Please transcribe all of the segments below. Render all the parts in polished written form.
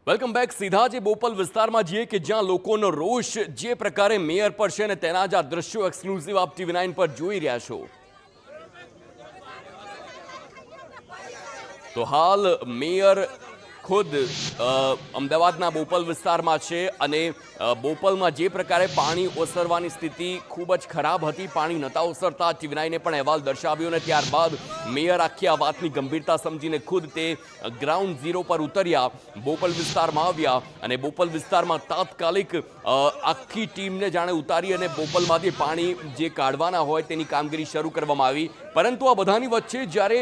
Welcome back. સીધા જે બોપલ વિસ્તારમાં જઈએ કે જ્યાં લોકોનો રોષ જે પ્રકારે મેયર પર છે અને તેના જ આ દ્રશ્યો એક્સક્લુઝિવ આપ TV9 પર જોઈ રહ્યા છો। તો હાલ મેયર ખુદ અમદાવાદના બોપલ વિસ્તારમાં છે અને બોપલમાં જે પ્રકારે પાણી ઓસરવાની સ્થિતિ ખૂબ જ ખરાબ હતી, પાણી નહોતા ઓસરતા। TV9 પણ અહેવાલ દર્શાવ્યો અને ત્યારબાદ મેયર આખી આ વાતની ગંભીરતા સમજીને ખુદ તે ગ્રાઉન્ડ ઝીરો પર ઉતર્યા, બોપલ વિસ્તારમાં આવ્યા અને બોપલ વિસ્તારમાં તાત્કાલિક આખી ટીમને જાણે ઉતારી અને બોપલમાંથી પાણી જે કાઢવાના હોય તેની કામગીરી શરૂ કરવામાં આવી। પરંતુ આ બધાની વચ્ચે જ્યારે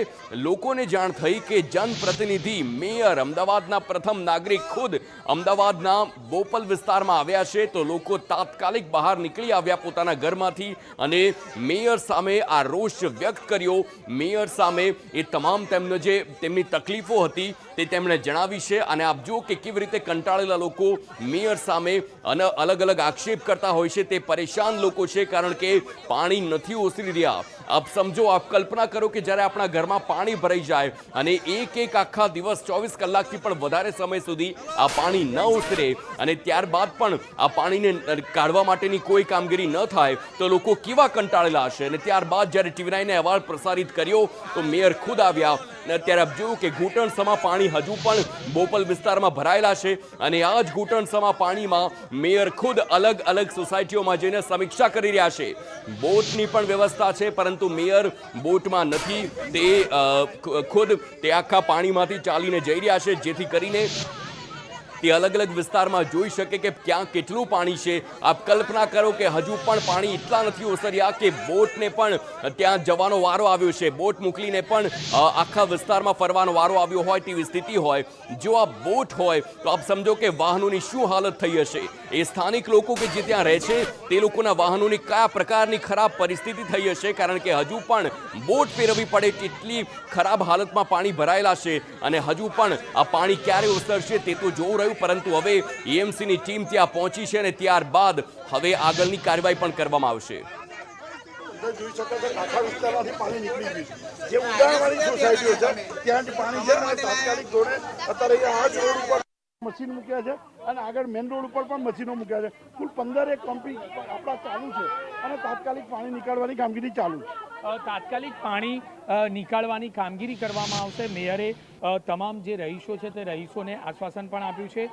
લોકોને જાણ થઈ કે જનપ્રતિનિધિ મેયર અમદાવાદના પ્રથમ નાગરિક ખુદ અમદાવાદના બોપલ વિસ્તારમાં આવ્યા છે તો લોકો તાત્કાલિક બહાર નીકળી આવ્યા પોતાના ઘરમાંથી અને મેયર સામે આ રોષ વ્યક્ત કર્યો। મેયર સામે એ તમામ તેમની તકલીફો હતી તે તેમણે જણાવી છે અને આપ જો કે કેવી રીતે કંટાળેલા લોકો મેયર સામે અલગ અલગ આક્ષેપ કરતા હોય છે, તે પરેશાન લોકો છે કારણ કે પાણી નથી ઓસરી રહ્યા। આપ સમજો, આપ કલ્પના કરો કે જ્યારે આપણા ઘરમાં પાણી ભરાઈ જાય અને એક આખા દિવસ 24 કલાકથી પણ વધારે સમય સુધી આ પાણી ન ઓસરે અને ત્યારબાદ પણ આ પાણીને કાઢવા માટેની કોઈ કામગીરી ન થાય તો લોકો કેવા કંટાળેલા હશે। અને ત્યારબાદ જ્યારે TV9 અહેવાલ પ્રસારિત કર્યો તો મેયર ખુદ આવ્યા અને અત્યારે આપ જોયું કે ઘૂંટણસમા પાણી હજુ પણ બોપલ વિસ્તારમાં ભરાયેલા છે અને આ જ ઘૂંટણસમા પાણીમાં મેયર ખુદ અલગ અલગ સોસાયટીઓમાં જઈને સમીક્ષા કરી રહ્યા છે। બોટની પણ વ્યવસ્થા છે પરંતુ મેયર બોટમાં નથી, તે ખુદ તે આખા પાણીમાંથી ચાલીને જઈ રહ્યા છે જેથી કરીને તે અલગ અલગ વિસ્તારમાં જોઈ શકે કે ક્યાં કેટલું પાણી છે। આપ કલ્પના કરો કે હજુ પણ પાણી એટલા નથી ઓસર્યા કે બોટને પણ ત્યાં જવાનો વારો આવ્યો છે, બોટ મોકલીને પણ આખા વિસ્તારમાં ફરવાનો વારો આવ્યો હોય તેવી સ્થિતિ હોય। જો આ બોટ હોય તો આપ સમજો કે વાહનોની શું હાલત થઈ હશે। એ સ્થાનિક લોકો કે જે ત્યાં રહે છે તે લોકોના વાહનોની કયા પ્રકારની ખરાબ પરિસ્થિતિ થઈ હશે કારણ કે હજુ પણ બોટ ફેરવવી પડે તેટલી ખરાબ હાલતમાં પાણી ભરાયેલા છે અને હજુ પણ આ પાણી ક્યારે ઓસરશે તે તો જોવું રહ્યું। પરંતુ હવે EMCની ટીમ ત્યાં પહોંચી છે અને ત્યારબાદ હવે આગળની કાર્યવાહી પણ કરવામાં આવશે। જોઈ શકો છો આખા વિસ્તારમાંથી પાણી નીકળી ગયું છે, જે ઉડાણવાળી સોસાયટીઓ છે ત્યાં પાણી છે અને તાત્કાલિક ધોરણે અત્યારે આ જ રોડ ઉપર મશીન મૂક્યા છે અને આગળ મેઇન રોડ ઉપર પણ મશીનો મૂક્યા છે। કુલ 15 પંપી આપણા ચાલુ છે અને તાત્કાલિક પાણી નીકાળવાની કામગીરી ચાલુ છે। તાત્કાલિક પાણી નીકાળવાની કામગીરી કરવામાં આવશે। મેયરે તમામ જે રહીશો છે તે રહીશોને આશ્વાસન પણ આપ્યું છે।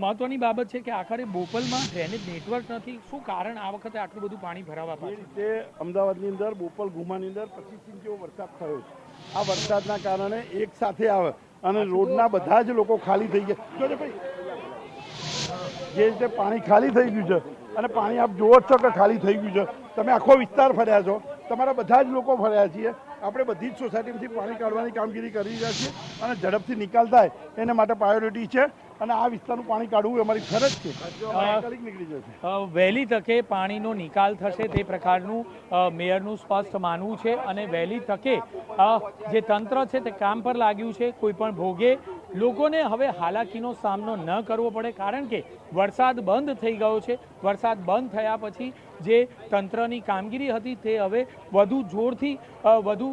મહત્વની બાબત છે કે આખરે બોપલમાં ડ્રેનેજ નેટવર્ક નથી, શું કારણ આ વખતે આટલું બધું પાણી ભરાવા પાછળ? તે અમદાવાદની અંદર બોપલ ગુમાની અંદર 25 ઇંચ જેવો વરસાદ થયો છે। આ વરસાદના કારણે એક સાથે આવે અને રોડના બધા જ લોકો ખાલી થઈ ગયા। જોજો ભાઈ, જે રીતે પાણી ખાલી થઈ ગયું છે અને પાણી આપ જોવો જ છો કે ખાલી થઈ ગયું છે, તમે આખો વિસ્તાર ફર્યા છો, તમારા બધા જ લોકો ફર્યા છીએ, આપણે બધી જ સોસાયટીમાંથી પાણી કાઢવાની કામગીરી કરી રહ્યા છીએ અને ઝડપથી નિકાલ થાય એને માટે પ્રાયોરિટી છે અને આ વિસ્તારનું પાણી કાઢવું એ અમારી ફરજ છે, તાત્કાલિક નીકળી જશે। વહેલી તકે પાણીનો નિકાલ થશે તે પ્રકારનું મેયરનું સ્પષ્ટ માનવું છે અને વહેલી તકે જે તંત્ર છે તે કામ પર લાગ્યું છે। કોઈ પણ ભોગે લોકોને હવે હાલાકીનો સામનો ન કરવો પડે કારણ કે વરસાદ બંધ થઈ ગયો છે। વરસાદ બંધ થયા પછી જે તંત્રની કામગીરી હતી તે હવે વધુ જોરથી વધુ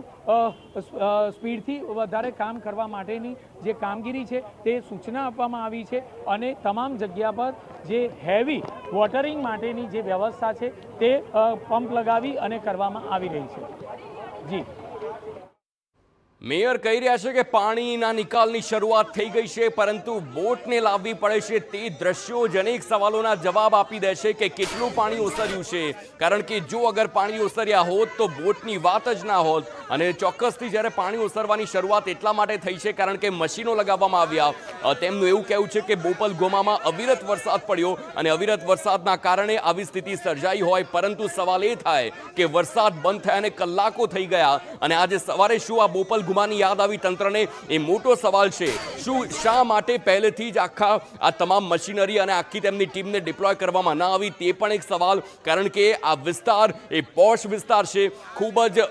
સ્પીડથી વધારે કામ કરવા માટેની જે કામગીરી છે તે સૂચના આપવામાં આવી છે અને તમામ જગ્યા પર જે હેવી વોટરિંગ માટેની જે વ્યવસ્થા છે તે પંપ લગાવી અને કરવામાં આવી રહી છે। જી, મેયર કહી રહ્યા છે કે પાણીના નિકાલની શરૂઆત થઈ ગઈ છે પરંતુ બોટને લાવવી પડે છે। તે દ્રશ્યો જ અનેક સવાલોના જવાબ આપી દે છે કે કેટલું પાણી ઓસર્યું છે કારણ કે જો અગર પાણી ઓસર્યા હોત તો બોટની વાત જ ના હોત અને ચોક્કસથી જ્યારે પાણી ઓસરવાની શરૂઆત એટલા માટે થઈ છે કારણ કે મશીનો લગાવવામાં આવ્યા। તેમનું એવું કહેવું છે કે બોપલ ગોમામાં અવિરત વરસાદ પડ્યો અને અવિરત વરસાદના કારણે આવી સ્થિતિ સર્જાઈ હોય પરંતુ સવાલ એ થાય કે વરસાદ બંધ થયા અને કલાકો થઈ ગયા અને આજે સવારે શું આ બોપલ ગુમાની યાદ આવી તંત્રને, એ મોટો સવાલ છે। શું શા માટે પહેલેથી જ આ તમામ મશીનરી અને આખી તેમની ટીમને ડિપ્લોય કરવામાં ના આવી તે પણ એક સવાલ કારણ કે આ વિસ્તાર એ પોશ વિસ્તાર છે, ખૂબ જ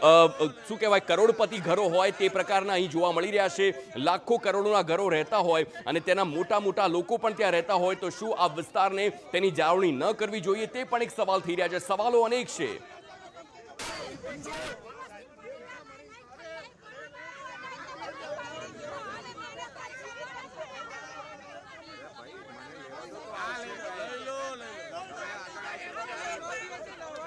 શું કહેવાય કરોડપતિ ઘરો હોય તે પ્રકારના અહીં જોવા મળી રહ્યા છે। લાખો કરોડોના ઘરો રહેતા હોય અને તેના મોટા મોટા લોકો પણ ત્યાં રહેતા હોય તો શું આ વિસ્તારને તેની જાળવણી ન કરવી જોઈએ તે પણ એક સવાલ થઈ રહ્યા છે। સવાલો અનેક છે।